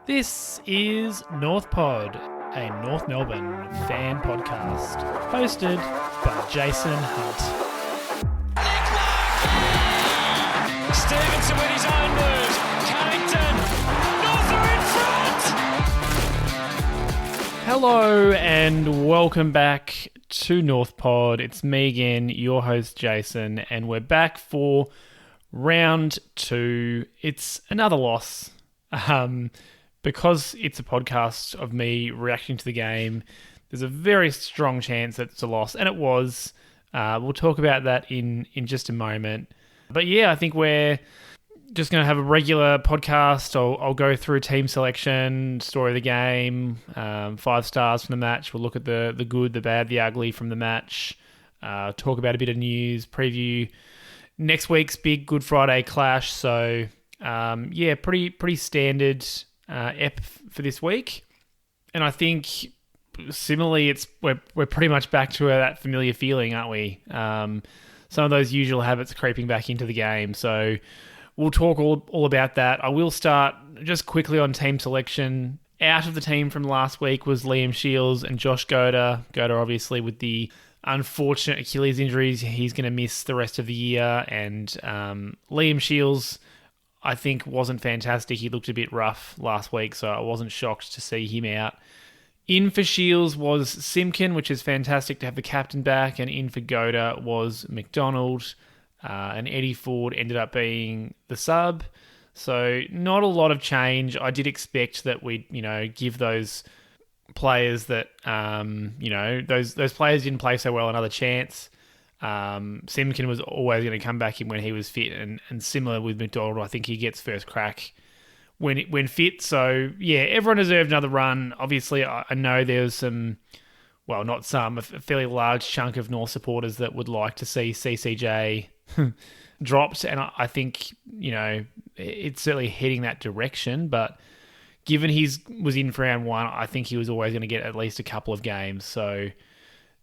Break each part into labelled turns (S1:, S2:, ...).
S1: This is North Pod, a North Melbourne fan podcast, hosted by Jason Hunt.
S2: Stevenson with his own move. Carrington. North are in front.
S1: Hello and welcome back to North Pod. It's me again, your host Jason, and we're back for round 2. It's another loss. Because it's a podcast of me reacting to the game, there's a very strong chance that it's a loss, and it was. We'll talk about that in just a moment. But yeah, I think we're just going to have a regular podcast. I'll go through team selection, story of the game, 5 stars from the match. We'll look at the good, the bad, the ugly from the match, talk about a bit of news, preview next week's big Good Friday clash. So yeah, pretty standard ep for this week, and I think similarly, we're pretty much back to that familiar feeling, aren't we? Some of those usual habits creeping back into the game. So we'll talk all about that. I will start just quickly on team selection. Out of the team from last week was Liam Sheezel and Josh Goda. Goda obviously with the unfortunate Achilles injuries, he's going to miss the rest of the year, and Liam Sheezel, I think, wasn't fantastic. He looked a bit rough last week, so I wasn't shocked to see him out. In for Shields was Simpkin, which is fantastic to have the captain back, and in for Goda was McDonald, and Eddie Ford ended up being the sub. So not a lot of change. I did expect that we'd, give those players that, those players didn't play so well another chance. Simpkin was always going to come back in when he was fit, and similar with McDonald, I think he gets first crack when fit. So yeah, everyone deserved another run. Obviously, I know there's a fairly large chunk of North supporters that would like to see CCJ dropped, and I think it's certainly heading that direction. But given he was in for round 1, I think he was always going to get at least a couple of games. So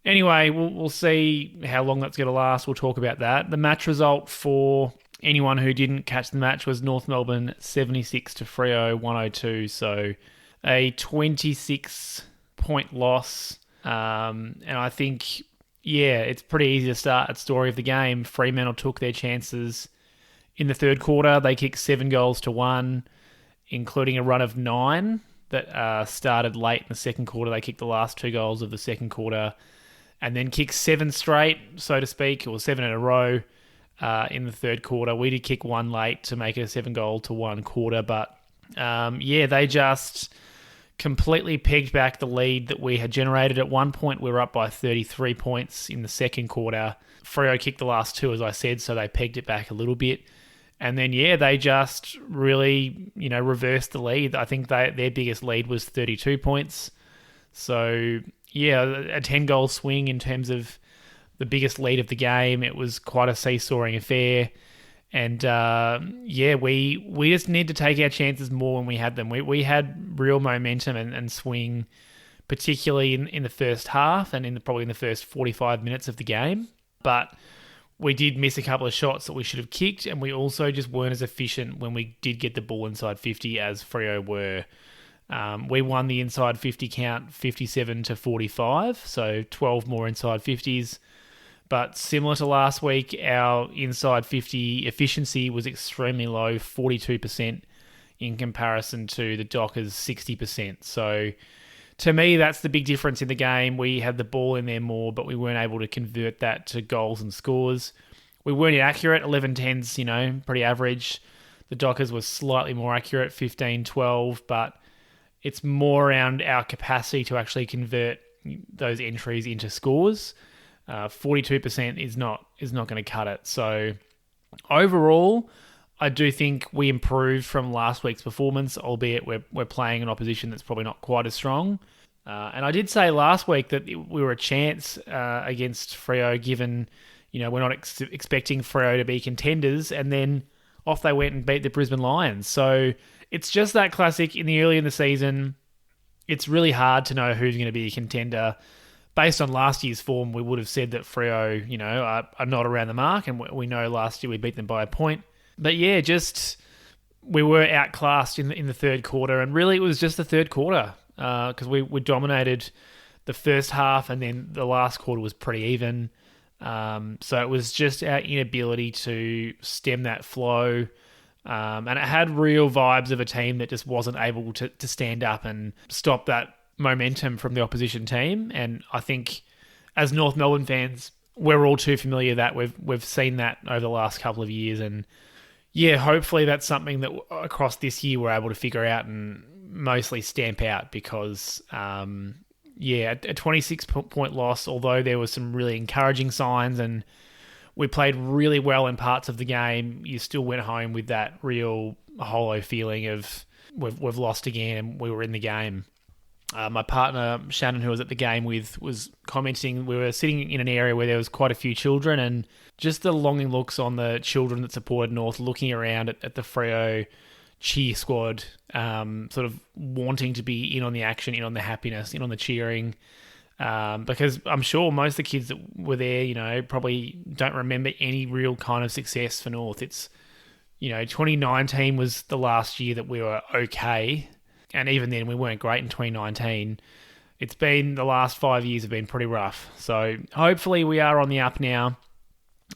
S1: anyway, we'll see how long that's going to last. We'll talk about that. The match result for anyone who didn't catch the match was North Melbourne 76 to Freo 102. So a 26-point loss. And I think, yeah, it's pretty easy to start at story of the game. Fremantle took their chances in the third quarter. They kicked 7 goals to 1, including a run of 9 that started late in the second quarter. They kicked the last 2 goals of the second quarter, and then kicked 7 straight, so to speak, or 7 in a row in the third quarter. We did kick 1 late to make it a 7-goal to 1 quarter, but they just completely pegged back the lead that we had generated. At one point, we were up by 33 points in the second quarter. Freo kicked the last 2, as I said, so they pegged it back a little bit. And then, they just really, reversed the lead. I think their biggest lead was 32 points. So, yeah, a 10-goal swing in terms of the biggest lead of the game. It was quite a seesawing affair. And, we just need to take our chances more when we had them. We had real momentum and swing, particularly in the first half and probably in the first 45 minutes of the game. But we did miss a couple of shots that we should have kicked, and we also just weren't as efficient when we did get the ball inside 50 as Freo were. We won the inside 50 count 57 to 45, so 12 more inside 50s. But similar to last week, our inside 50 efficiency was extremely low, 42% in comparison to the Dockers' 60%. So to me, that's the big difference in the game. We had the ball in there more, but we weren't able to convert that to goals and scores. We weren't inaccurate. 11-10's, pretty average. The Dockers was slightly more accurate, 15-12, but it's more around our capacity to actually convert those entries into scores. 42% is not going to cut it. So overall, I do think we improved from last week's performance, albeit we're playing an opposition that's probably not quite as strong. And I did say last week that we were a chance against Freo, given we're not expecting Freo to be contenders, and then off they went and beat the Brisbane Lions. So it's just that classic early in the season. It's really hard to know who's going to be a contender. Based on last year's form, we would have said that Freo, are not around the mark, and we know last year we beat them by a point. But yeah, just we were outclassed in the third quarter, and really it was just the third quarter because we dominated the first half, and then the last quarter was pretty even. So it was just our inability to stem that flow. And it had real vibes of a team that just wasn't able to stand up and stop that momentum from the opposition team. And I think as North Melbourne fans, we're all too familiar that we've seen that over the last couple of years. And yeah, hopefully that's something that across this year we're able to figure out and mostly stamp out because, a 26-point loss, although there was some really encouraging signs and we played really well in parts of the game, you still went home with that real hollow feeling of we've lost again and we were in the game. My partner, Shannon, who was at the game with, was commenting we were sitting in an area where there was quite a few children and just the longing looks on the children that supported North looking around at the Freo cheer squad, sort of wanting to be in on the action, in on the happiness, in on the cheering. Because I'm sure most of the kids that were there, probably don't remember any real kind of success for North. It's, 2019 was the last year that we were okay. And even then, we weren't great in 2019. It's been the last 5 years have been pretty rough. So hopefully we are on the up now,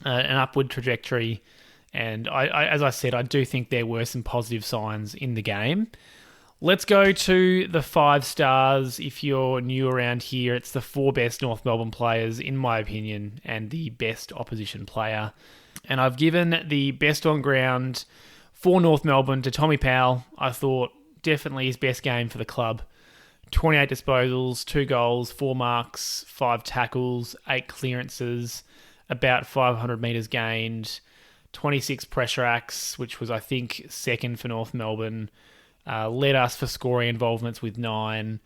S1: an upward trajectory. And as I said, I do think there were some positive signs in the game. Let's go to the 5 stars. If you're new around here, it's the 4 best North Melbourne players, in my opinion, and the best opposition player. And I've given the best on ground for North Melbourne to Tommy Powell. I thought definitely his best game for the club. 28 disposals, 2 goals, 4 marks, 5 tackles, 8 clearances, about 500 metres gained, 26 pressure acts, which was, I think, second for North Melbourne. Led us for scoring involvements with 9,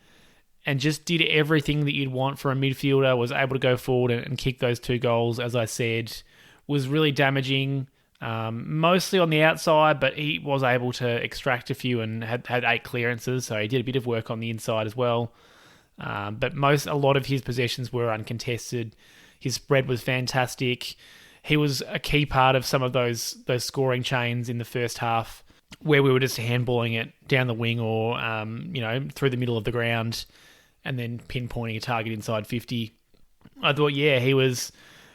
S1: and just did everything that you'd want for a midfielder, was able to go forward and kick those 2 goals, as I said, was really damaging, mostly on the outside, but he was able to extract a few and had 8 clearances, so he did a bit of work on the inside as well. But a lot of his possessions were uncontested. His spread was fantastic. He was a key part of some of those scoring chains in the first half, where we were just handballing it down the wing or, through the middle of the ground and then pinpointing a target inside 50. I thought, he was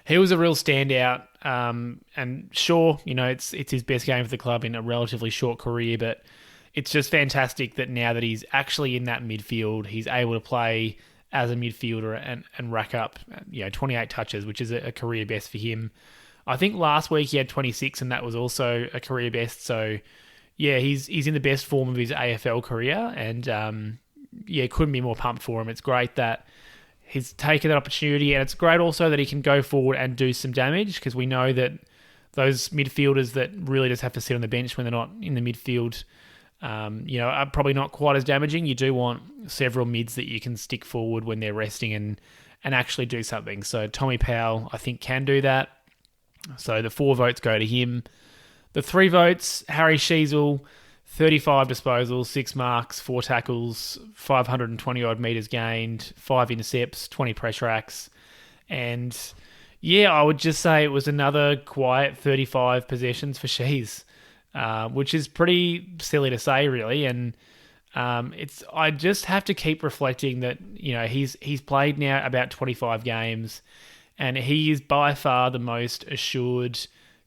S1: a real standout. And sure, it's his best game for the club in a relatively short career, but it's just fantastic that now that he's actually in that midfield, he's able to play as a midfielder and rack up, 28 touches, which is a career best for him. I think last week he had 26 and that was also a career best. So he's in the best form of his AFL career and, couldn't be more pumped for him. It's great that he's taken that opportunity, and it's great also that he can go forward and do some damage, because we know that those midfielders that really just have to sit on the bench when they're not in the midfield, are probably not quite as damaging. You do want several mids that you can stick forward when they're resting and actually do something. So Tommy Powell, I think, can do that. So the 4 votes go to him. The 3 votes, Harry Sheezel, 35 disposals, 6 marks, 4 tackles, 520-odd metres gained, 5 intercepts, 20 pressure acts. And, I would just say it was another quiet 35 possessions for Sheez, which is pretty silly to say, really. And I just have to keep reflecting that, he's played now about 25 games, and he is by far the most assured,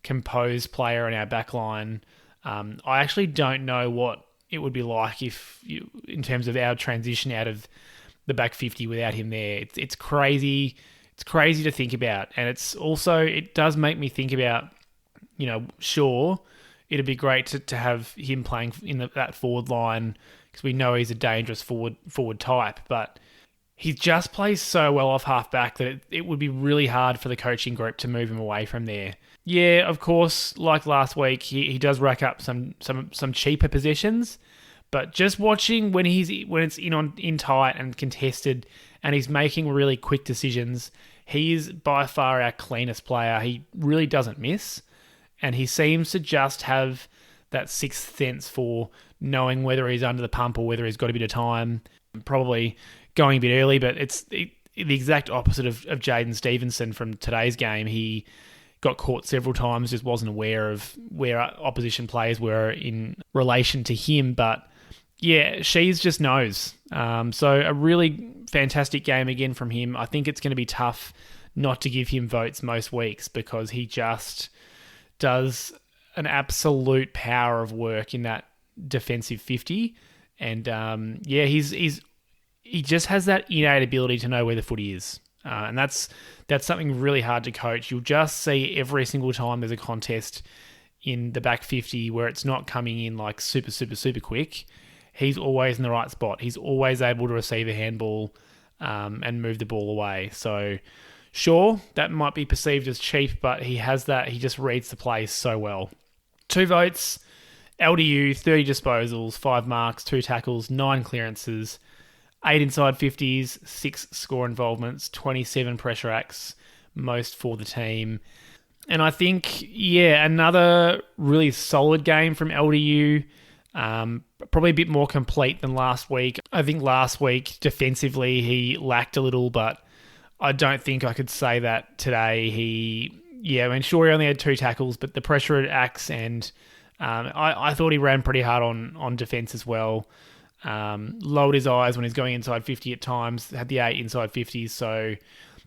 S1: composed player in our backline. I actually don't know what it would be like in terms of our transition out of the back 50 without him there. It's crazy. It's crazy to think about. And it does make me think about, sure, it'd be great to have him playing in that forward line, because we know he's a dangerous forward type, but he just plays so well off half-back that it would be really hard for the coaching group to move him away from there. Yeah, of course, like last week, he does rack up some cheaper possessions, but just watching when it's in tight and contested, and he's making really quick decisions, he is by far our cleanest player. He really doesn't miss, and he seems to just have that sixth sense for knowing whether he's under the pump or whether he's got a bit of time. Probably going a bit early, but it's the exact opposite of Jaden Stevenson from today's game. He got caught several times, just wasn't aware of where opposition players were in relation to him. But yeah, Sheezel just knows. So a really fantastic game again from him. I think it's going to be tough not to give him votes most weeks because he just does an absolute power of work in that defensive 50. And he just has that innate ability to know where the footy is. And that's something really hard to coach. You'll just see every single time there's a contest in the back 50 where it's not coming in like super, super, super quick. He's always in the right spot. He's always able to receive a handball and move the ball away. So sure, that might be perceived as cheap, but he has that. He just reads the play so well. 2 votes, LDU, 30 disposals, 5 marks, 2 tackles, 9 clearances, 8 inside 50s, 6 score involvements, 27 pressure acts, most for the team. And I think, another really solid game from LDU. Probably a bit more complete than last week. I think last week, defensively, he lacked a little, but I don't think I could say that today. Sure, he only had 2 tackles, but the pressure acts, and I thought he ran pretty hard on defence as well. Lowered his eyes when he's going inside 50 at times, had the 8 inside 50s. So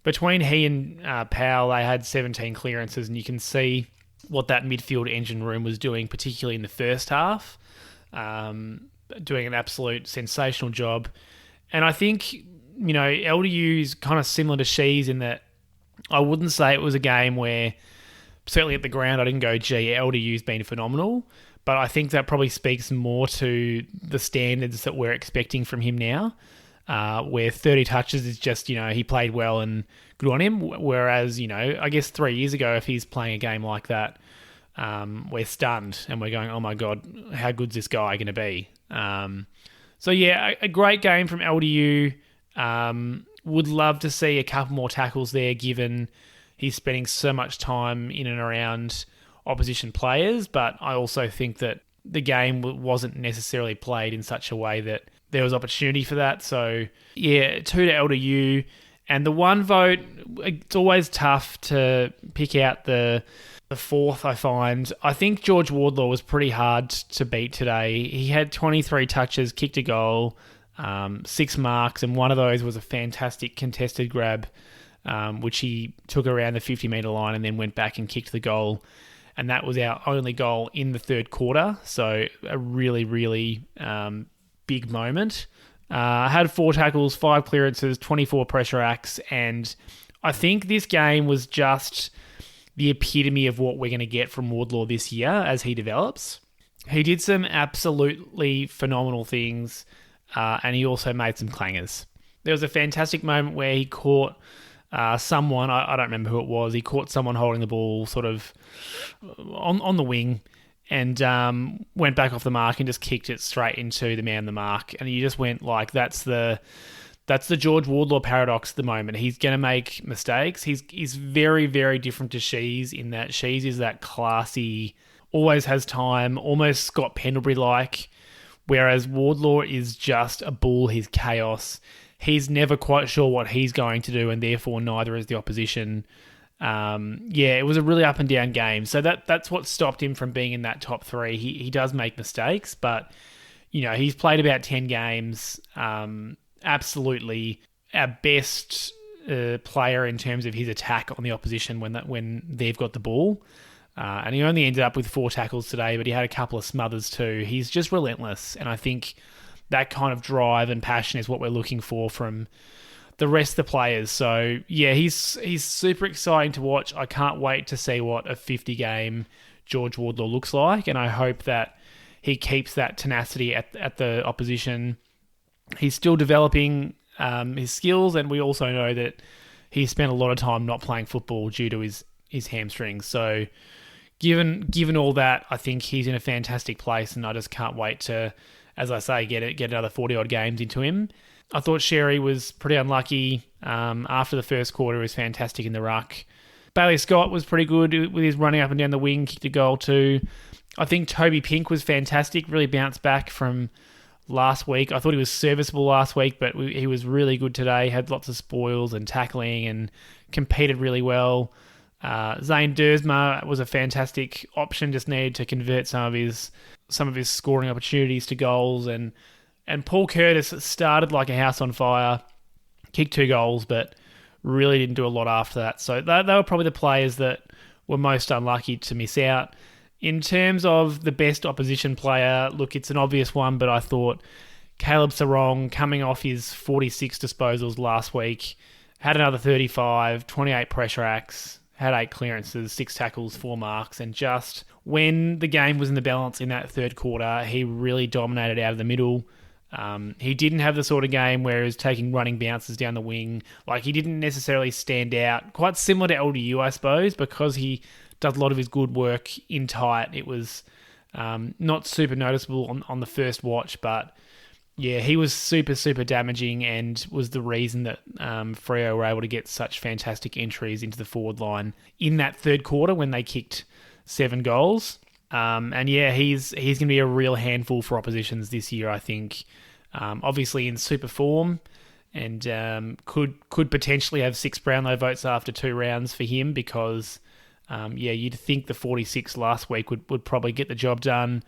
S1: between he and Powell, they had 17 clearances, and you can see what that midfield engine room was doing, particularly in the first half. Doing an absolute sensational job. And I think, LDU is kind of similar to Sheezel in that I wouldn't say it was a game where, certainly at the ground, I didn't go, LDU's been phenomenal. But I think that probably speaks more to the standards that we're expecting from him now, where 30 touches is just, he played well and good on him. Whereas, I guess 3 years ago, if he's playing a game like that, we're stunned and we're going, oh my God, how good's this guy going to be? A great game from LDU. Would love to see a couple more tackles there, given he's spending so much time in and around opposition players. But I also think that the game wasn't necessarily played in such a way that there was opportunity for that. So 2 to LDU. And the 1 vote, it's always tough to pick out the 4th, I find. I think George Wardlaw was pretty hard to beat today. He had 23 touches, kicked a goal, 6 marks, and one of those was a fantastic contested grab, which he took around the 50-metre line and then went back and kicked the goal. And that was our only goal in the third quarter. So a really, really big moment. Had 4 tackles, 5 clearances, 24 pressure acts, and I think this game was just the epitome of what we're going to get from Wardlaw this year as he develops. He did some absolutely phenomenal things, and he also made some clangers. There was a fantastic moment where he caught someone, I don't remember who it was, he caught someone holding the ball sort of on the wing, and went back off the mark and just kicked it straight into the man on the mark. And you just went like, that's the George Wardlaw paradox at the moment. He's going to make mistakes. He's very, very different to Sheezel in that Sheezel is that classy, always has time, almost Scott Pendlebury-like, whereas Wardlaw is just a bull. He's chaos. He's never quite sure what he's going to do, and therefore neither is the opposition. It was a really up and down game. So that's what stopped him from being in that top 3. He does make mistakes, but he's played about 10 games. Absolutely our best player in terms of his attack on the opposition when they've got the ball. And he only ended up with 4 tackles today, but he had a couple of smothers too. He's just relentless, and I think that kind of drive and passion is what we're looking for from the rest of the players. So he's super exciting to watch. I can't wait to see what a 50-game George Wardlaw looks like, and I hope that he keeps that tenacity at the opposition. He's still developing his skills, and we also know that he spent a lot of time not playing football due to his hamstrings. So given all that, I think he's in a fantastic place, and I just can't wait to, as I say, get another 40-odd games into him. I thought Xerri was pretty unlucky. After the first quarter, he was fantastic in the ruck. Bailey Scott was pretty good with his running up and down the wing, kicked a goal too. I think Toby Pink was fantastic, really bounced back from last week. I thought he was serviceable last week, but he was really good today, had lots of spoils and tackling and competed really well. Zane Dersma was a fantastic option, just needed to convert some of his scoring opportunities to goals. And Paul Curtis started like a house on fire, kicked 2 goals, but really didn't do a lot after that. So they were probably the players that were most unlucky to miss out. In terms of the best opposition player, look, it's an obvious one, but I thought Caleb Serong, coming off his 46 disposals last week, had another 35, 28 pressure acts, had 8 clearances, 6 tackles, 4 marks, and just when the game was in the balance in that third quarter, he really dominated out of the middle. He didn't have the sort of game where he was taking running bounces down the wing. Like, he didn't necessarily stand out. Quite similar to LDU, I suppose, because he does a lot of his good work in tight. It was not super noticeable on the first watch, but yeah, he was super, super damaging and was the reason that Freo were able to get such fantastic entries into the forward line in that third quarter when they kicked 7 goals. And yeah, he's going to be a real handful for oppositions this year, I think. Obviously in super form, and could potentially have 6 Brownlow votes after 2 rounds for him because, you'd think the 46 last week would probably get the job done.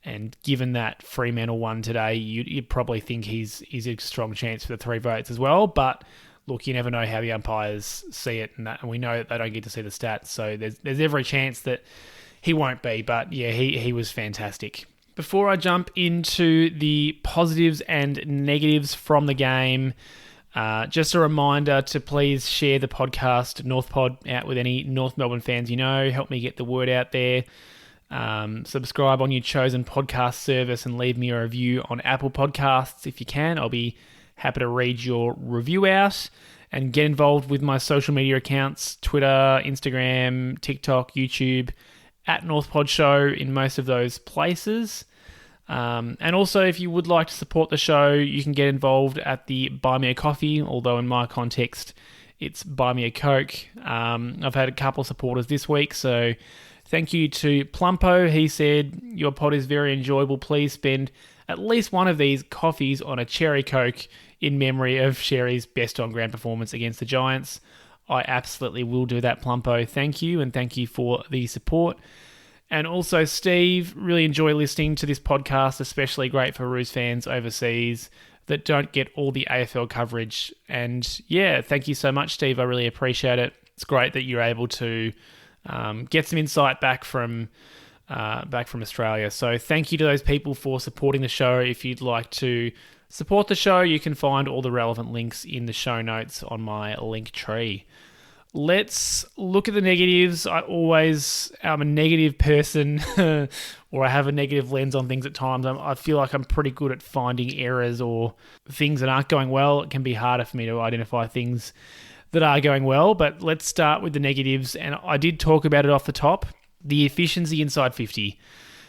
S1: And given that Fremantle won today, you'd probably think he's a strong chance for the 3 votes as well. But look, you never know how the umpires see it, and we know that they don't get to see the stats. So there's every chance that he won't be. But yeah, he was fantastic. Before I jump into the positives and negatives from the game, just a reminder to please share the podcast North Pod out with any North Melbourne fans you know. Help me get the word out there. Subscribe on your chosen podcast service and leave me a review on Apple Podcasts if you can. I'll be happy to read your review out, and get involved with my social media accounts, Twitter, Instagram, TikTok, YouTube, at NorthPod Show in most of those places. And also, if you would like to support the show, you can get involved at the Buy Me a Coffee, although in my context, it's Buy Me a Coke. I've had a couple of supporters this week, so thank you to Plumpo. He said, your pod is very enjoyable. Please spend at least one of these coffees on a cherry Coke in memory of Sherry's best on-ground performance against the Giants. I absolutely will do that, Plumpo. Thank you, and thank you for the support. And also, Steve, really enjoy listening to this podcast, especially great for Roos fans overseas that don't get all the AFL coverage. And yeah, thank you so much, Steve. I really appreciate it. It's great that you're able to get some insight back from Australia. So thank you to those people for supporting the show. If you'd like to support the show, you can find all the relevant links in the show notes on my link tree. Let's look at the negatives. I'm a negative person, or I have a negative lens on things at times. I feel like I'm pretty good at finding errors or things that aren't going well. It can be harder for me to identify things that are going well, but let's start with the negatives. And I did talk about it off the top, the efficiency inside 50.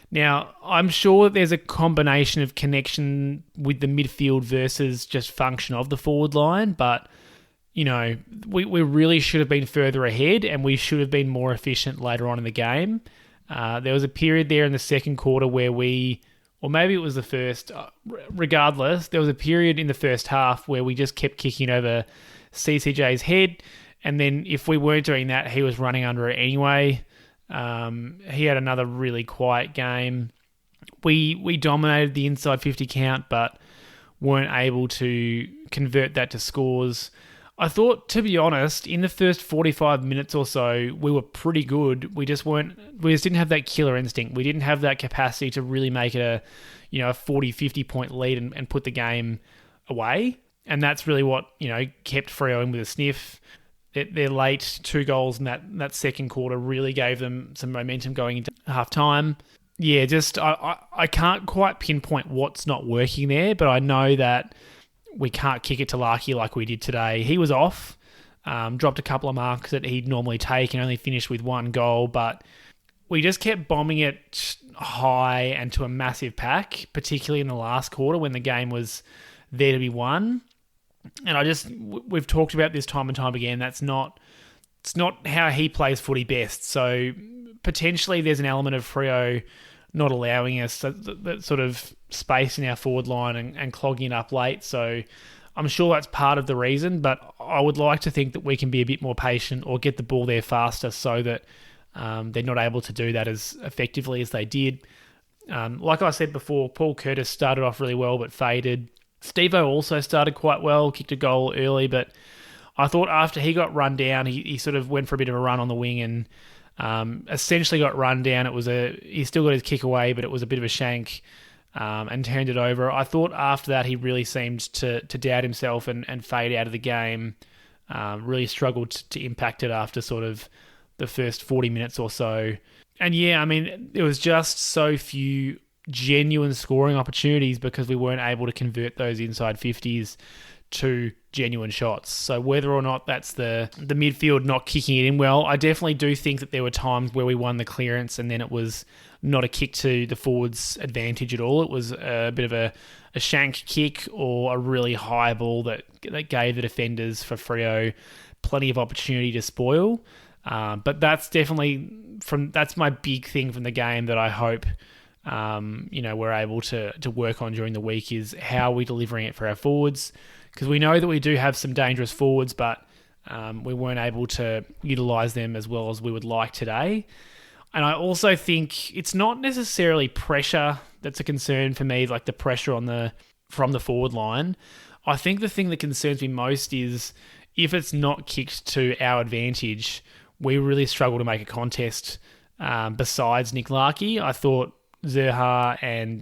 S1: Now, I'm sure that there's a combination of connection with the midfield versus just function of the forward line, but you know, we really should have been further ahead, and we should have been more efficient later on in the game. There was a period there in the second quarter where or maybe it was the first, regardless, there was a period in the first half where we just kept kicking over CCJ's head, and then if we weren't doing that, he was running under it anyway. He had another really quiet game. We dominated the inside 50 count, but weren't able to convert that to scores. I thought, to be honest, in the first 45 minutes or so, we were pretty good. We just didn't have that killer instinct. We didn't have that capacity to really make it a 40, 50 point lead and put the game away. And that's really what, kept Freo in with a sniff. Their late 2 goals in that second quarter really gave them some momentum going into half time. Yeah, I can't quite pinpoint what's not working there, but I know that we can't kick it to Larky like we did today. He was off, dropped a couple of marks that he'd normally take and only finished with 1 goal, but we just kept bombing it high and to a massive pack, particularly in the last quarter when the game was there to be won. And we've talked about this time and time again, it's not how he plays footy best. So potentially there's an element of Freo not allowing us that sort of space in our forward line and clogging it up late. So I'm sure that's part of the reason, but I would like to think that we can be a bit more patient or get the ball there faster so that they're not able to do that as effectively as they did. Like I said before, Paul Curtis started off really well but faded. Steve-O also started quite well, kicked a goal early, but I thought after he got run down, he sort of went for a bit of a run on the wing and essentially got run down. He still got his kick away, but it was a bit of a shank and turned it over. I thought after that he really seemed to doubt himself and fade out of the game. Really struggled to impact it after sort of the first 40 minutes or so. And yeah, I mean, there was just so few genuine scoring opportunities because we weren't able to convert those inside 50s to genuine shots. So whether or not that's the midfield not kicking it in well, I definitely do think that there were times where we won the clearance and then it was not a kick to the forwards' advantage at all. It was a bit of a shank kick or a really high ball that gave the defenders for Freo plenty of opportunity to spoil. But that's definitely that's my big thing from the game that I hope we're able to work on during the week is how are we delivering it for our forwards, because we know that we do have some dangerous forwards, but we weren't able to utilise them as well as we would like today. And I also think it's not necessarily pressure that's a concern for me, like the pressure from the forward line. I think the thing that concerns me most is if it's not kicked to our advantage, we really struggle to make a contest. Besides Nick Larkey, I thought Xerri and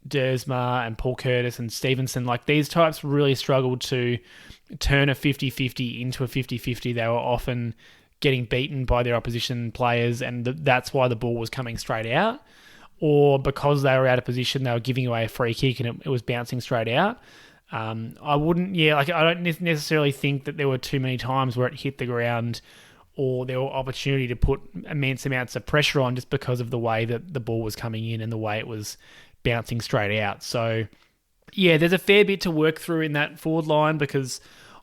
S1: Dersma and Paul Curtis and Stevenson, like these types really struggled to turn a 50-50 into a 50-50. They were often getting beaten by their opposition players, and that's why the ball was coming straight out. Or because they were out of position, they were giving away a free kick and it was bouncing straight out. I don't necessarily think that there were too many times where it hit the ground or there were opportunity to put immense amounts of pressure on just because of the way that the ball was coming in and the way it was bouncing straight out. So, yeah, there's a fair bit to work through in that forward line because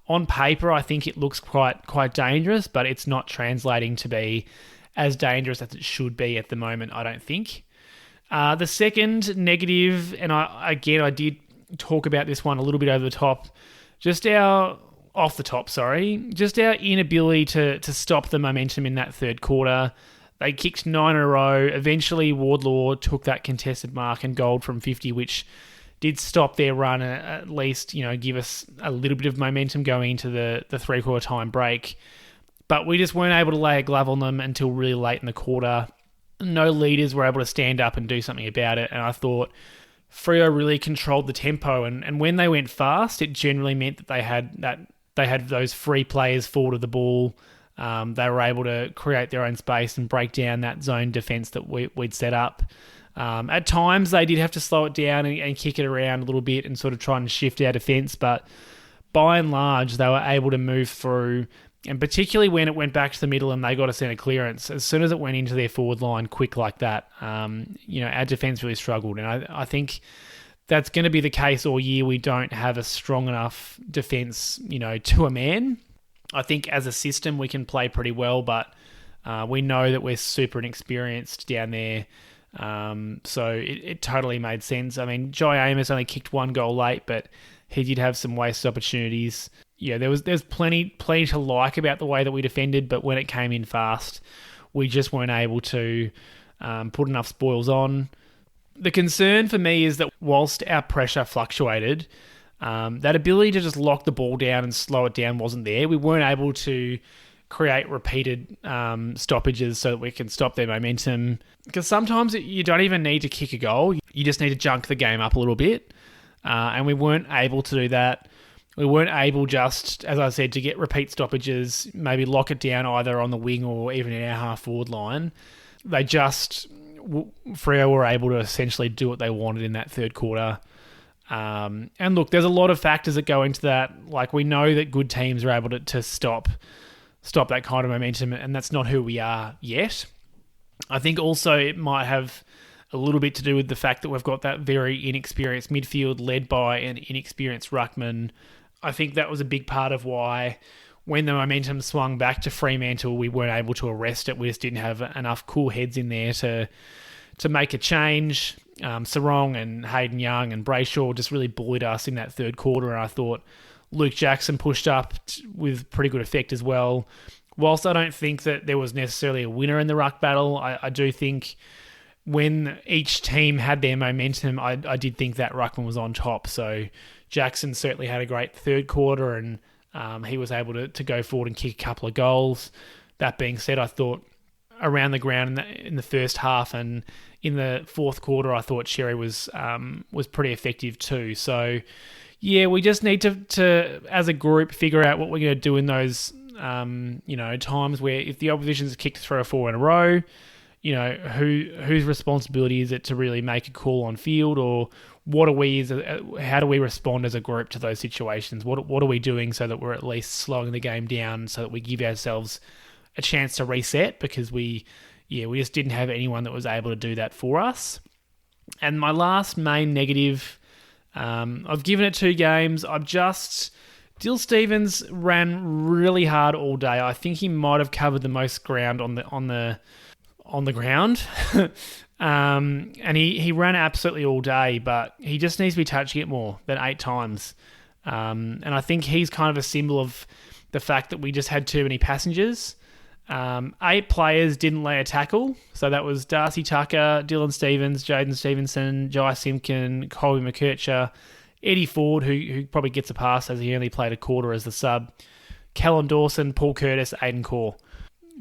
S1: on paper I think it looks quite dangerous, but it's not translating to be as dangerous as it should be at the moment, I don't think. The second negative, and I did talk about this one a little bit over the top, just our inability to stop the momentum in that third quarter. They kicked 9 in a row. Eventually, Wardlaw took that contested mark and gold from 50, which did stop their run and at least, give us a little bit of momentum going into the three-quarter time break. But we just weren't able to lay a glove on them until really late in the quarter. No leaders were able to stand up and do something about it, and I thought Freo really controlled the tempo, and when they went fast, it generally meant that they had those free players forward of the ball. They were able to create their own space and break down that zone defence that we'd set up. At times, they did have to slow it down and kick it around a little bit and sort of try and shift our defence, but by and large, they were able to move through, and particularly when it went back to the middle and they got a centre clearance, as soon as it went into their forward line quick like that, our defence really struggled. And I think that's going to be the case all year. We don't have a strong enough defence, to a man. I think as a system we can play pretty well, but we know that we're super inexperienced down there. So it totally made sense. I mean, Jai Amos only kicked 1 goal late, but he did have some wasted opportunities. Yeah, there's plenty to like about the way that we defended, but when it came in fast, we just weren't able to put enough spoils on. The concern for me is that whilst our pressure fluctuated, that ability to just lock the ball down and slow it down wasn't there. We weren't able to create repeated stoppages so that we can stop their momentum. Because sometimes you don't even need to kick a goal. You just need to junk the game up a little bit. And we weren't able to do that. We weren't able just, as I said, to get repeat stoppages, maybe lock it down either on the wing or even in our half forward line. Freo were able to essentially do what they wanted in that third quarter. And look, there's a lot of factors that go into that. Like, we know that good teams are able to stop that kind of momentum, and that's not who we are yet. I think also it might have a little bit to do with the fact that we've got that very inexperienced midfield led by an inexperienced ruckman. I think that was a big part of why when the momentum swung back to Fremantle, we weren't able to arrest it. We just didn't have enough cool heads in there to make a change. Serong and Hayden Young and Brayshaw just really bullied us in that third quarter, and I thought, Luke Jackson pushed up with pretty good effect as well. Whilst I don't think that there was necessarily a winner in the ruck battle, I do think when each team had their momentum, I did think that ruckman was on top. So Jackson certainly had a great third quarter, and he was able to go forward and kick a couple of goals. That being said, I thought around the ground in the first half and in the fourth quarter, I thought Xerri was pretty effective too. So yeah, we just need to as a group figure out what we're going to do in those times where if the opposition's kicked 3 or 4 in a row, whose responsibility is it to really make a call on field, or how do we respond as a group to those situations? What are we doing so that we're at least slowing the game down so that we give ourselves a chance to reset, because we just didn't have anyone that was able to do that for us. And my last main negative, I've given it 2 games. Dill Stephens ran really hard all day. I think he might have covered the most ground on the ground. And he ran absolutely all day, but he just needs to be touching it more than 8 times. And I think he's kind of a symbol of the fact that we just had too many passengers. 8 players didn't lay a tackle. So that was Darcy Tucker, Dylan Stephens, Jaden Stevenson, Jai Simpkin, Colby McKercher, Eddie Ford, who probably gets a pass as he only played a quarter as the sub, Callum Dawson, Paul Curtis, Aiden Core.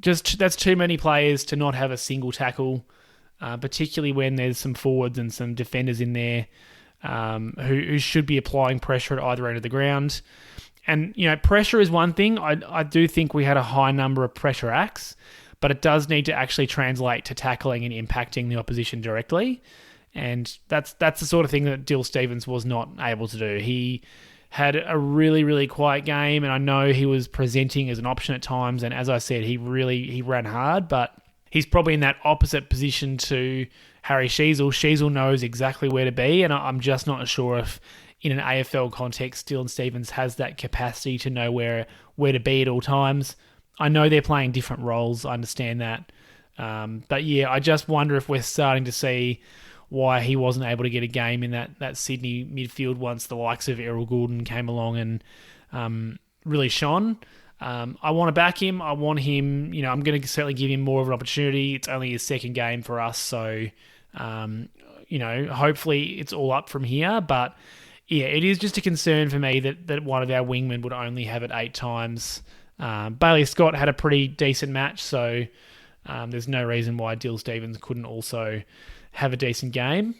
S1: That's too many players to not have a single tackle, particularly when there's some forwards and some defenders in there who should be applying pressure at either end of the ground. And, pressure is one thing. I do think we had a high number of pressure acts, but it does need to actually translate to tackling and impacting the opposition directly. And that's the sort of thing that Dill Stephens was not able to do. He had a really, really quiet game, and I know he was presenting as an option at times. And as I said, he ran hard, but he's probably in that opposite position to Harry Sheezel. Sheezel knows exactly where to be, and I'm just not sure if in an AFL context, Dylan Stephens has that capacity to know where to be at all times. I know they're playing different roles. I understand that. But yeah, I just wonder if we're starting to see why he wasn't able to get a game in that Sydney midfield once the likes of Errol Goulden came along and really shone. I want to back him. I want him, I'm going to certainly give him more of an opportunity. It's only his second game for us, so, hopefully it's all up from here. But yeah, it is just a concern for me that one of our wingmen would only have it 8 times. Bailey Scott had a pretty decent match, so there's no reason why Dill Stephens couldn't also have a decent game.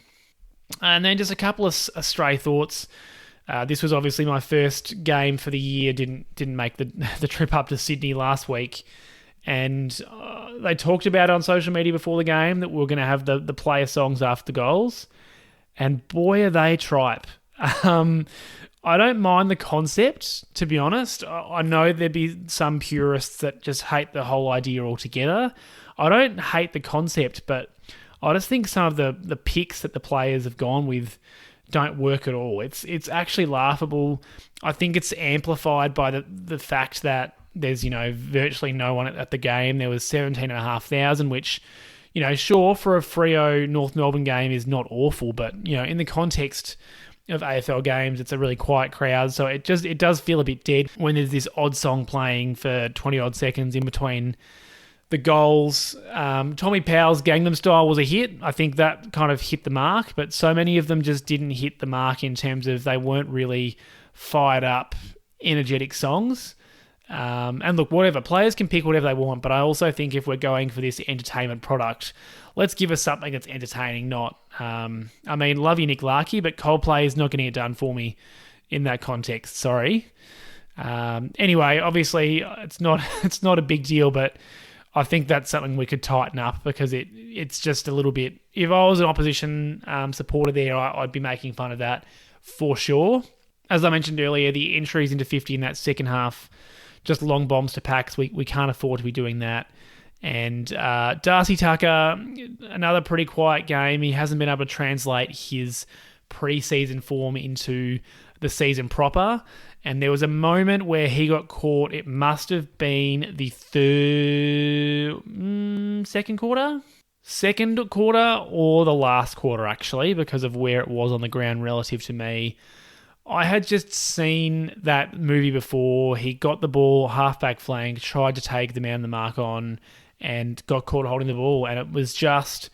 S1: And then just a couple of stray thoughts. This was obviously my first game for the year. Didn't make the trip up to Sydney last week, and they talked about it on social media before the game that we were going to have the player songs after the goals, and boy are they tripe. I don't mind the concept, to be honest. I know there'd be some purists that just hate the whole idea altogether. I don't hate the concept, but I just think some of the picks that the players have gone with don't work at all. It's actually laughable. I think it's amplified by the fact that there's virtually no one at the game. There was 17,500, which sure, for a Freo North Melbourne game is not awful, but in the context of AFL games, it's a really quiet crowd, so it does feel a bit dead when there's this odd song playing for 20 odd seconds in between the goals. Tommy Powell's Gangnam Style was a hit. I think that kind of hit the mark, but so many of them just didn't hit the mark in terms of they weren't really fired up, energetic songs. And look, whatever, players can pick whatever they want, but I also think if we're going for this entertainment product, let's give us something that's entertaining, not... love you, Nick Larkey, but Coldplay is not getting it done for me in that context. Sorry. Anyway, obviously, it's not a big deal, but I think that's something we could tighten up because it's just a little bit... If I was an opposition supporter there, I'd be making fun of that for sure. As I mentioned earlier, the entries into 50 in that second half, just long bombs to packs, we can't afford to be doing that. And Darcy Tucker, another pretty quiet game. He hasn't been able to translate his pre-season form into the season proper. And there was a moment where he got caught. It must have been the second quarter or the last quarter, actually, because of where it was on the ground relative to me. I had just seen that movie before. He got the ball halfback flank, tried to take the man on the mark on, and got caught holding the ball. And it was just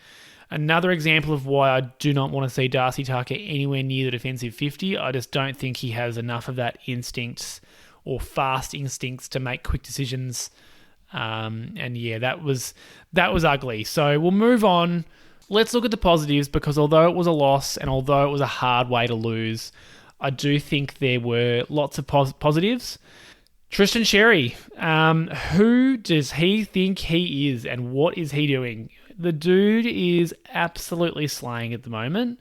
S1: another example of why I do not want to see Darcy Tucker anywhere near the defensive 50. I just don't think he has enough of that instincts or fast instincts to make quick decisions. And yeah, that was ugly. So we'll move on. Let's look at the positives, because although it was a loss and although it was a hard way to lose, I do think there were lots of positives. Tristan Xerri, who does he think he is and what is he doing? The dude is absolutely slaying at the moment.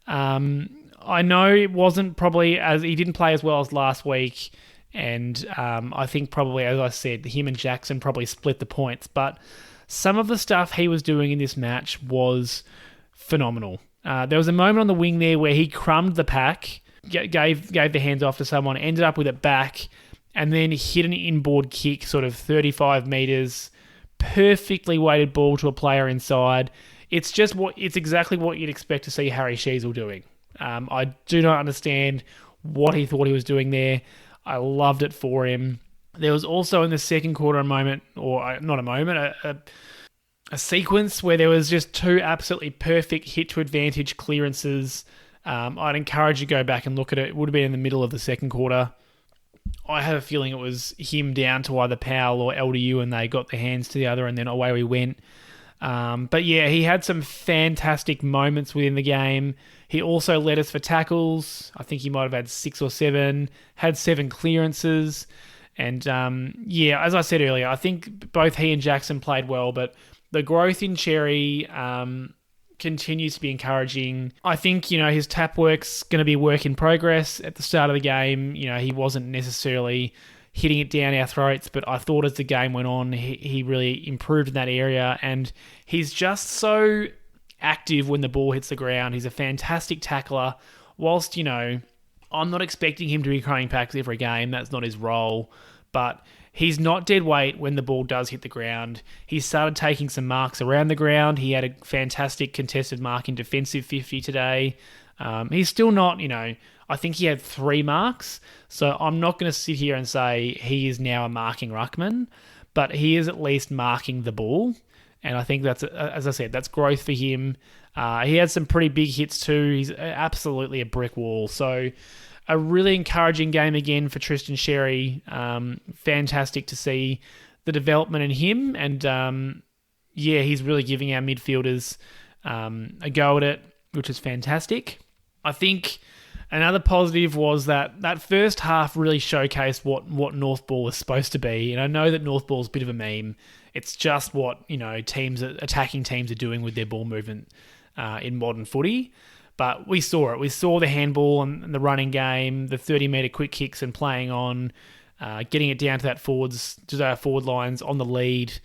S1: I know it wasn't probably he didn't play as well as last week, and I think probably, as I said, him and Jackson probably split the points, but some of the stuff he was doing in this match was phenomenal. There was a moment on the wing there where he crumbed the pack, gave the hands off to someone, ended up with it back, and then hit an inboard kick sort of 35 metres, perfectly weighted ball to a player inside. It's exactly what you'd expect to see Harry Sheezel doing. I do not understand what he thought he was doing there. I loved it for him. There was also in the second quarter a sequence where there was just two absolutely perfect hit to advantage clearances. I'd encourage you to go back and look at it. It would have been in the middle of the second quarter. I have a feeling it was him down to either Powell or LDU, and they got their hands to the other, and then away we went. But yeah, he had some fantastic moments within the game. He also led us for tackles. I think he might have had 6 or 7, had 7 clearances. And yeah, as I said earlier, I think both he and Jackson played well, but the growth in Xerri continues to be encouraging. I think, his tap work's going to be a work in progress. At the start of the game, he wasn't necessarily hitting it down our throats, but I thought as the game went on, he really improved in that area, and he's just so active when the ball hits the ground. He's a fantastic tackler. Whilst, I'm not expecting him to be carrying packs every game. That's not his role, but he's not dead weight when the ball does hit the ground. He started taking some marks around the ground. He had a fantastic contested mark in defensive 50 today. He's still not, I think he had 3 marks. So I'm not going to sit here and say he is now a marking ruckman, but he is at least marking the ball. And I think that's, as I said, that's growth for him. He had some pretty big hits too. He's absolutely a brick wall. So a really encouraging game again for Tristan Xerri. Fantastic to see the development in him. And yeah, he's really giving our midfielders a go at it, which is fantastic. I think another positive was that first half really showcased what North Ball is supposed to be. And I know that North Ball is a bit of a meme. It's just what, attacking teams are doing with their ball movement in modern footy. But we saw it. We saw the handball and the running game, the 30-metre quick kicks and playing on, getting it down to that forward lines on the lead.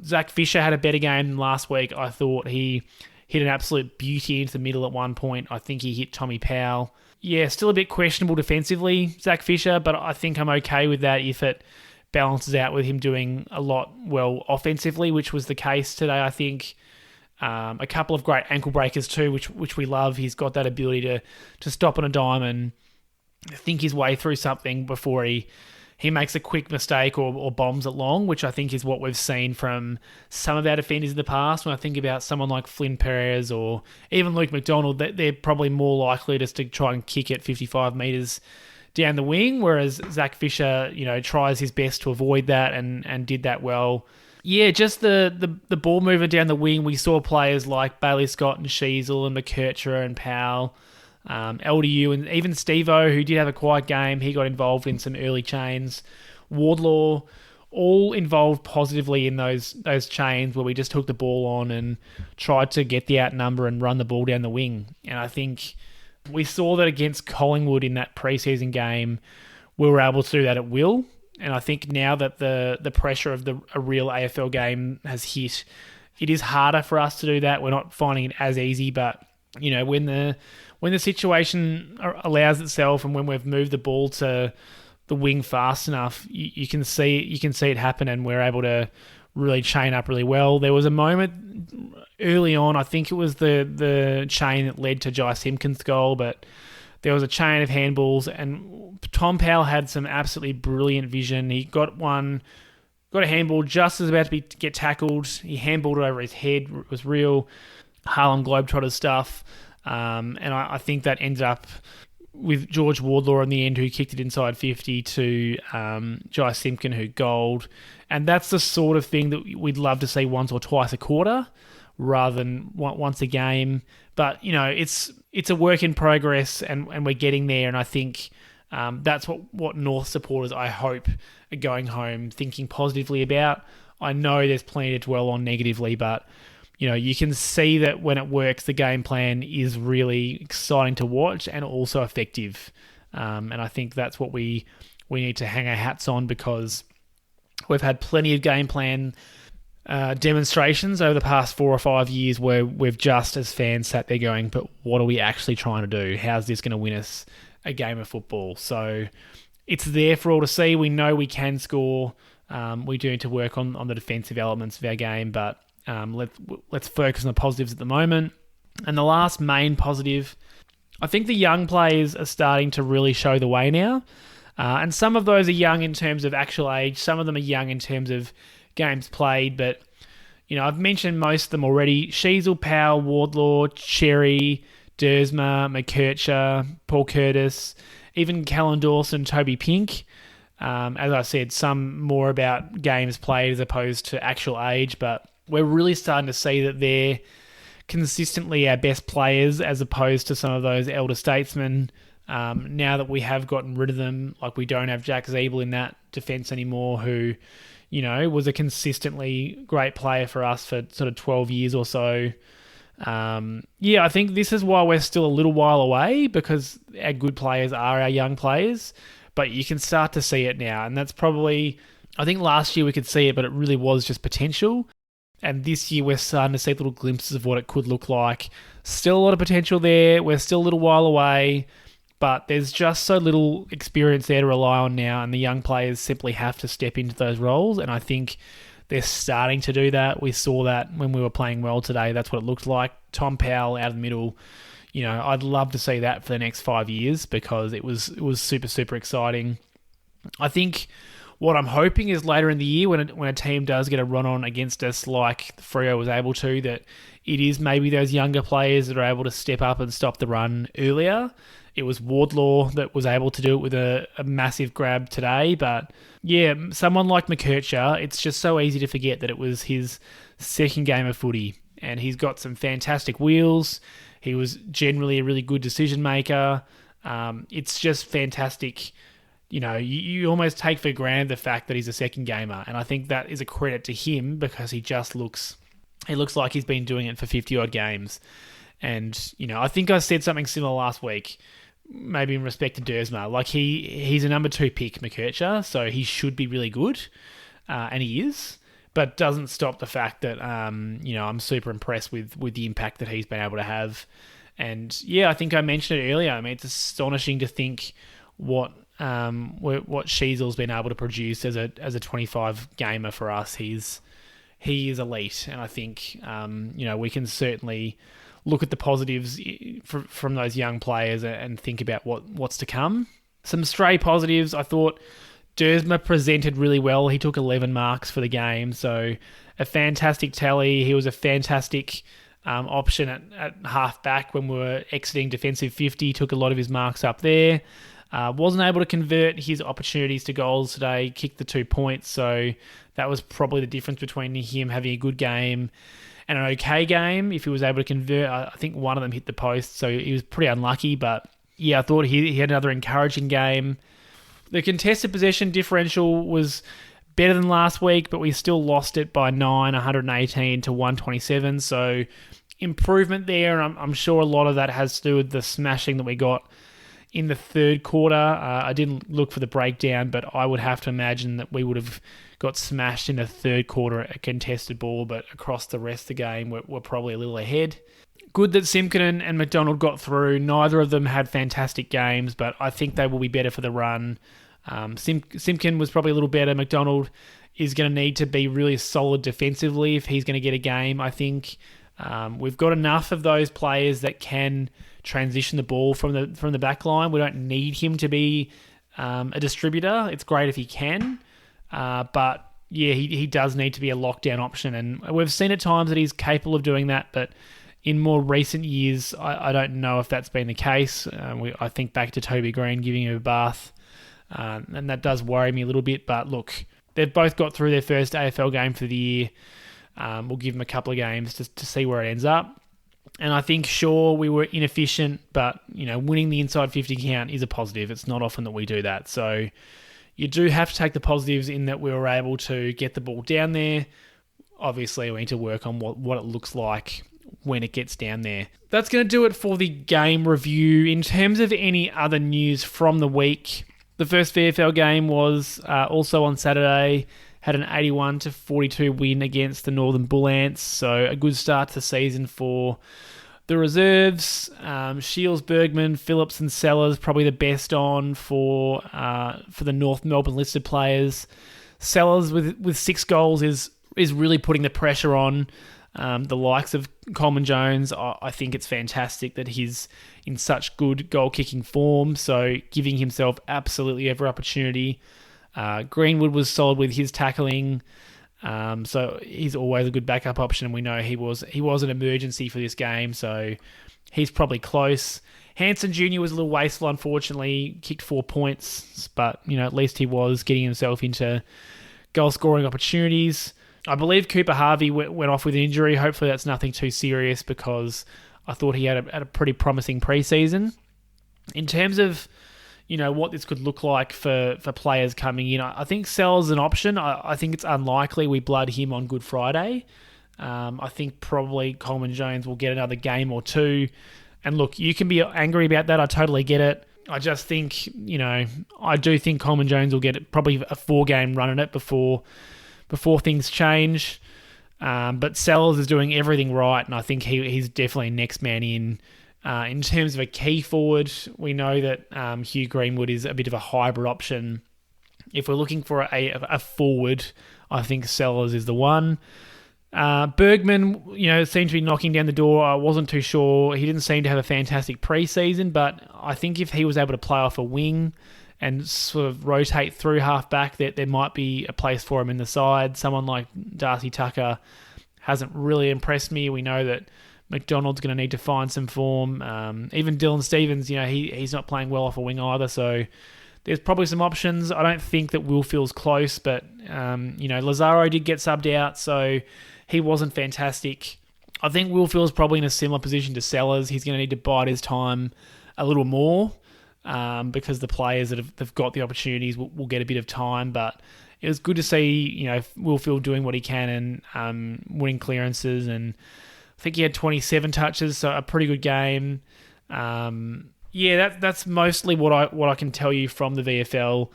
S1: Zach Fisher had a better game than last week. I thought he hit an absolute beauty into the middle at one point. I think he hit Tommy Powell. Yeah, still a bit questionable defensively, Zach Fisher, but I think I'm okay with that if it balances out with him doing a lot well offensively, which was the case today, I think. A couple of great ankle breakers too, which we love. He's got that ability to stop on a dime and think his way through something before he makes a quick mistake or bombs it long, which I think is what we've seen from some of our defenders in the past. When I think about someone like Flynn Perez or even Luke McDonald, they're probably more likely just to try and kick it 55 metres down the wing, whereas Zach Fisher, tries his best to avoid that and did that well. Yeah, just the ball movement down the wing. We saw players like Bailey Scott and Sheezel and McKercher and Powell, LDU, and even Steve-O, who did have a quiet game. He got involved in some early chains. Wardlaw, all involved positively in those chains where we just took the ball on and tried to get the outnumber and run the ball down the wing. And I think we saw that against Collingwood in that preseason game. We were able to do that at will. And I think now that the pressure of a real AFL game has hit, it is harder for us to do that. We're not finding it as easy, but when the situation allows itself and when we've moved the ball to the wing fast enough, you can see it happen, and we're able to really chain up really well. There was a moment early on, I think it was the chain that led to Jai Simpkins' goal, but there was a chain of handballs, and Tom Powell had some absolutely brilliant vision. He got a handball just as about to get tackled. He handballed it over his head. It was real Harlem Globetrotters stuff. And I think that ended up with George Wardlaw in the end, who kicked it inside 50 to Jai Simpkin, who goaled. And that's the sort of thing that we'd love to see once or twice a quarter rather than once a game. But, it's a work in progress, and we're getting there. And I think that's what North supporters, I hope, are going home thinking positively about. I know there's plenty to dwell on negatively, but you can see that when it works, the game plan is really exciting to watch and also effective. And I think that's what we need to hang our hats on, because we've had plenty of game plan demonstrations over the past 4 or 5 years where we've just, as fans, sat there going, but what are we actually trying to do? How's this going to win us a game of football? So it's there for all to see. We know we can score. We do need to work on the defensive elements of our game, but let's focus on the positives at the moment. And the last main positive, I think the young players are starting to really show the way now. And some of those are young in terms of actual age. Some of them are young in terms of games played. But, I've mentioned most of them already. Sheezel, Powell, Wardlaw, Xerri, Dersma, McKercher, Paul Curtis, even Callan Dawson, Toby Pink. As I said, some more about games played as opposed to actual age, but we're really starting to see that they're consistently our best players as opposed to some of those elder statesmen. Now that we have gotten rid of them, like we don't have Jack Zeeble in that defence anymore, who, was a consistently great player for us for sort of 12 years or so. I think this is why we're still a little while away, because our good players are our young players, but you can start to see it now. And that's probably, I think last year we could see it, but it really was just potential. And this year we're starting to see little glimpses of what it could look like. Still a lot of potential there. We're still a little while away, but there's just so little experience there to rely on now, and the young players simply have to step into those roles. And I think they're starting to do that. We saw that when we were playing well today. That's what it looked like. Tom Powell out of the middle. I'd love to see that for the next 5 years, because it was super, super exciting. I think what I'm hoping is later in the year, when a team does get a run on against us like Freo was able to, that it is maybe those younger players that are able to step up and stop the run earlier. It was Wardlaw that was able to do it with a massive grab today. But yeah, someone like McKercher, it's just so easy to forget that it was his second game of footy. And he's got some fantastic wheels. He was generally a really good decision maker. It's just fantastic. You almost take for granted the fact that he's a second gamer. And I think that is a credit to him, because he just looks like he's been doing it for 50-odd games. And, I think I said something similar last week, maybe in respect to Dersma. Like, he's a number 2 pick, McKercher, so he should be really good, and he is. But doesn't stop the fact that, I'm super impressed with the impact that he's been able to have. And, yeah, I think I mentioned it earlier. I mean, it's astonishing to think what Sheezel's been able to produce as a 25 gamer for us. He is elite, and I think we can certainly look at the positives from those young players and think about what's to come. Some stray positives, I thought Dersma presented really well. He took 11 marks for the game, so a fantastic tally. He was a fantastic option at half back when we were exiting defensive 50. Took a lot of his marks up there. Wasn't able to convert his opportunities to goals today, kicked the 2 points, so that was probably the difference between him having a good game and an okay game. If he was able to convert, I think one of them hit the post, so he was pretty unlucky, but yeah, I thought he had another encouraging game. The contested possession differential was better than last week, but we still lost it by 9, 118 to 127, so improvement there, and I'm sure a lot of that has to do with the smashing that we got in the third quarter. I didn't look for the breakdown, but I would have to imagine that we would have got smashed in the third quarter at a contested ball, but across the rest of the game, we're probably a little ahead. Good that Simpkin and McDonald got through. Neither of them had fantastic games, but I think they will be better for the run. Simpkin was probably a little better. McDonald is going to need to be really solid defensively if he's going to get a game, I think. We've got enough of those players that can transition the ball from the back line. We don't need him to be a distributor. It's great if he can, but yeah, he does need to be a lockdown option, and we've seen at times that he's capable of doing that, but in more recent years, I don't know if that's been the case. I think back to Toby Green giving him a bath, and that does worry me a little bit, but look, they've both got through their first AFL game for the year. We'll give them a couple of games to see where it ends up. And I think, sure, we were inefficient, but winning the inside 50 count is a positive. It's not often that we do that. So you do have to take the positives in that we were able to get the ball down there. Obviously, we need to work on what it looks like when it gets down there. That's going to do it for the game review. In terms of any other news from the week, the first VFL game was also on Saturday. Had an 81-42 win against the Northern Bull Ants, so a good start to the season for the reserves. Shields, Bergman, Phillips and Sellers probably the best on for the North Melbourne listed players. Sellers with 6 goals is really putting the pressure on the likes of Coleman Jones. I think it's fantastic that he's in such good goal-kicking form, so giving himself absolutely every opportunity. Greenwood was solid with his tackling, so he's always a good backup option. We know he was an emergency for this game, so he's probably close. Hanson Jr. was a little wasteful, unfortunately, kicked 4 points, but at least he was getting himself into goal-scoring opportunities. I believe Cooper Harvey went off with an injury. Hopefully that's nothing too serious, because I thought he had a pretty promising preseason. In terms of what this could look like for players coming in, I think Sell's an option. I think it's unlikely we blood him on Good Friday. I think probably Coleman Jones will get another game or two. And look, you can be angry about that. I totally get it. I just think, I do think Coleman Jones will get probably a 4-game run at it before things change. But Sellers is doing everything right, and I think he's definitely next man in. In terms of a key forward, we know that Hugh Greenwood is a bit of a hybrid option. If we're looking for a forward, I think Sellers is the one. Bergman, seemed to be knocking down the door. I wasn't too sure. He didn't seem to have a fantastic preseason, but I think if he was able to play off a wing and sort of rotate through half-back, there might be a place for him in the side. Someone like Darcy Tucker hasn't really impressed me. We know that McDonald's going to need to find some form. Even Dylan Stevens, he's not playing well off a wing either, so there's probably some options. I don't think that Wilfield's close, but, Lazaro did get subbed out, so he wasn't fantastic. I think Wilfield's probably in a similar position to Sellers. He's going to need to bide his time a little more, because the players that have got the opportunities will get a bit of time, but it was good to see, Wilfield doing what he can and winning clearances, and I think he had 27 touches, so a pretty good game. That's mostly what I can tell you from the VFL.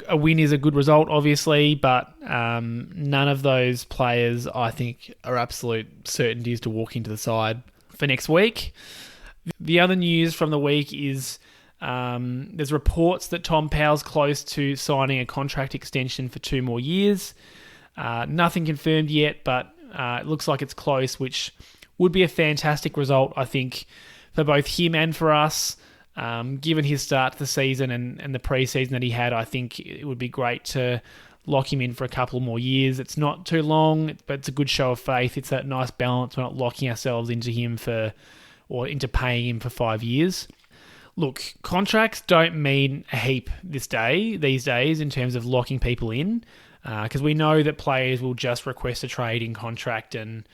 S1: A win is a good result, obviously, but none of those players, I think, are absolute certainties to walk into the side for next week. The other news from the week is there's reports that Tom Powell's close to signing a contract extension for 2 more years. Nothing confirmed yet, but it looks like it's close, which would be a fantastic result, I think, for both him and for us. Given his start to the season and the pre-season that he had, I think it would be great to lock him in for a couple more years. It's not too long, but it's a good show of faith. It's that nice balance. We're not locking ourselves into him into paying him for 5 years. Look, contracts don't mean a heap these days in terms of locking people in. Because we know that players will just request a trade in contract, and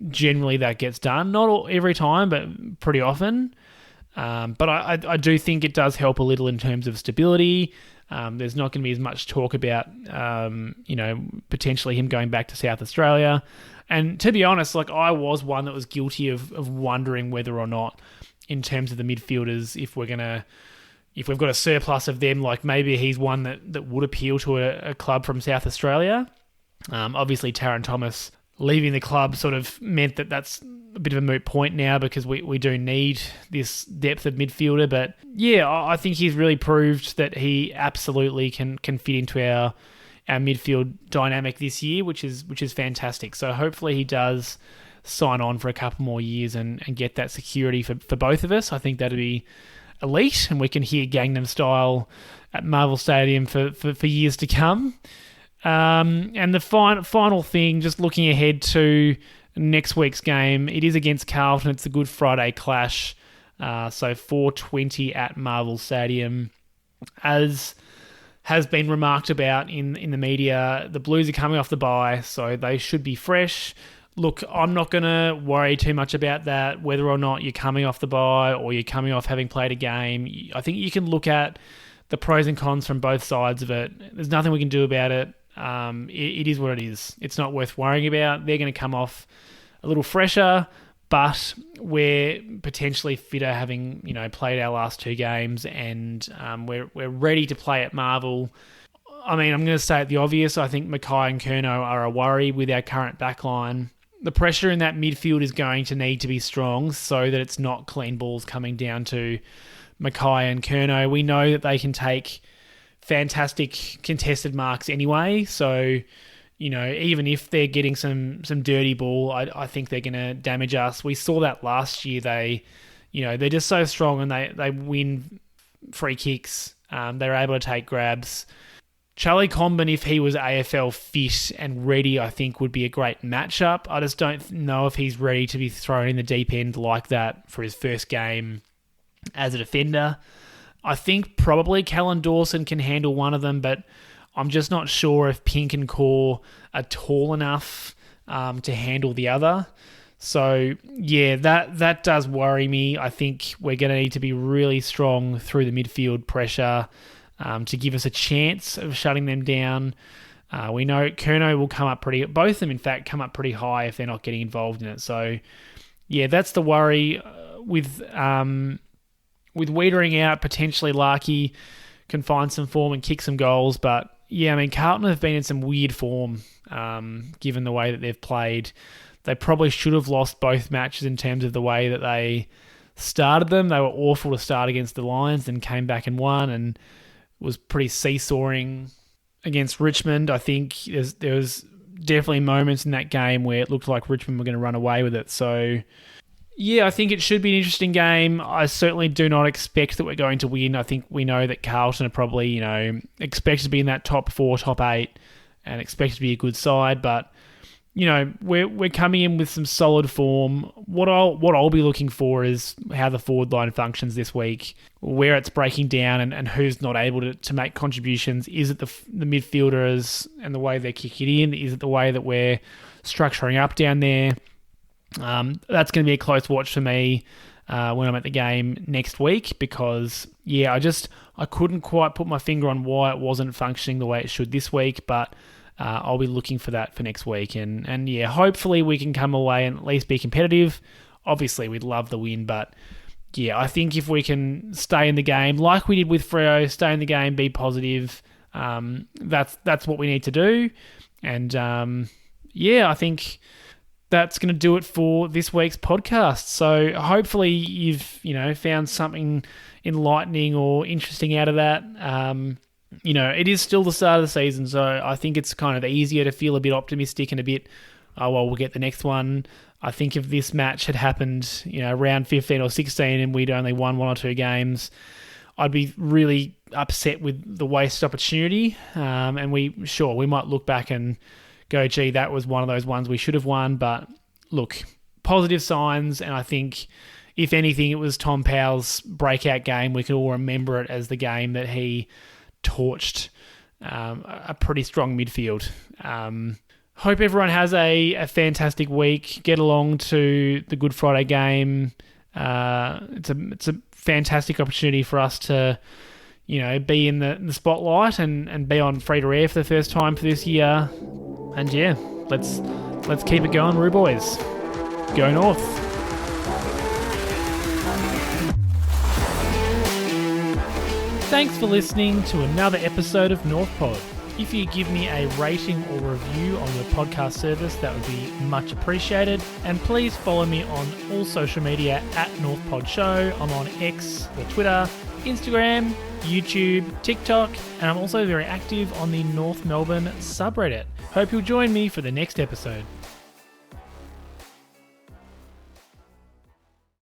S1: generally that gets done. Not every time, but pretty often. But I do think it does help a little in terms of stability. There's not going to be as much talk about potentially him going back to South Australia. And to be honest, I was one that was guilty of wondering whether or not, in terms of the midfielders, if we've got a surplus of them, maybe he's one that would appeal to a club from South Australia. Obviously, Taron Thomas leaving the club sort of meant that that's a bit of a moot point now, because we do need this depth of midfielder. But yeah, I think he's really proved that he absolutely can fit into our midfield dynamic this year, which is fantastic. So hopefully he does sign on for a couple more years and get that security for both of us. I think that'd be elite, and we can hear Gangnam Style at Marvel Stadium for years to come. And the final thing, just looking ahead to next week's game, it is against Carlton. It's a Good Friday clash, so 4:20 at Marvel Stadium. As has been remarked about in the media, the Blues are coming off the bye, so they should be fresh. Look, I'm not going to worry too much about that, whether or not you're coming off the bye or you're coming off having played a game. I think you can look at the pros and cons from both sides of it. There's nothing we can do about it. It is what it is. It's not worth worrying about. They're going to come off a little fresher, but we're potentially fitter, having played our last 2 games, and we're ready to play at Marvel. I mean, I'm going to say it the obvious. I think Mackay and Curnow are a worry with our current backline. The pressure in that midfield is going to need to be strong so that it's not clean balls coming down to Mackay and Curnow. We know that they can take fantastic contested marks anyway, so even if they're getting some dirty ball, I think they're going to damage us. We saw that last year. They're just so strong, and they win free kicks. They're able to take grabs. Charlie Comben, if he was AFL fit and ready, I think would be a great matchup. I just don't know if he's ready to be thrown in the deep end like that for his first game as a defender. I think probably Callan Dawson can handle one of them, but I'm just not sure if Pink and Core are tall enough to handle the other. So, yeah, that does worry me. I think we're going to need to be really strong through the midfield pressure to give us a chance of shutting them down. We know Curnow will come up both of them, in fact, come up pretty high if they're not getting involved in it. So, yeah, that's the worry. With Wiedering out, potentially Larkey can find some form and kick some goals. But, yeah, I mean, Carlton have been in some weird form given the way that they've played. They probably should have lost both matches in terms of the way that they started them. They were awful to start against the Lions, then came back and won, and was pretty seesawing against Richmond. I think there was definitely moments in that game where it looked like Richmond were going to run away with it. So, yeah, I think it should be an interesting game. I certainly do not expect that we're going to win. I think we know that Carlton are probably, expected to be in that top 4, top 8, and expected to be a good side. But, we're coming in with some solid form. What I'll be looking for is how the forward line functions this week, where it's breaking down, and who's not able to make contributions. Is it the midfielders and the way they kick it in? Is it the way that we're structuring up down there? That's going to be a close watch for me when I'm at the game next week, because, yeah, I couldn't quite put my finger on why it wasn't functioning the way it should this week, but I'll be looking for that for next week. And yeah, hopefully we can come away and at least be competitive. Obviously, we'd love the win, but yeah, I think if we can stay in the game like we did with Freo, stay in the game, be positive, that's what we need to do. And yeah, I think that's going to do it for this week's podcast. So hopefully you've found something enlightening or interesting out of that. It is still the start of the season, so I think it's kind of easier to feel a bit optimistic and a bit, we'll get the next one. I think if this match had happened, round 15 or 16 and we'd only won 1 or 2 games, I'd be really upset with the wasted opportunity. And we might look back and go, gee, that was one of those ones we should have won. But look, positive signs, and I think, if anything, it was Tom Powell's breakout game. We can all remember it as the game that he torched a pretty strong midfield. Hope everyone has a fantastic week. Get along to the Good Friday game. It's a fantastic opportunity for us to, be in the spotlight and be on free to air for the first time for this year. And yeah, let's keep it going, Roo boys. Go North. Thanks for listening to another episode of North Pod. If you give me a rating or review on your podcast service, that would be much appreciated. And please follow me on all social media at North Pod Show. I'm on X or Twitter, Instagram, YouTube, TikTok, and I'm also very active on the North Melbourne subreddit. Hope you'll join me for the next episode.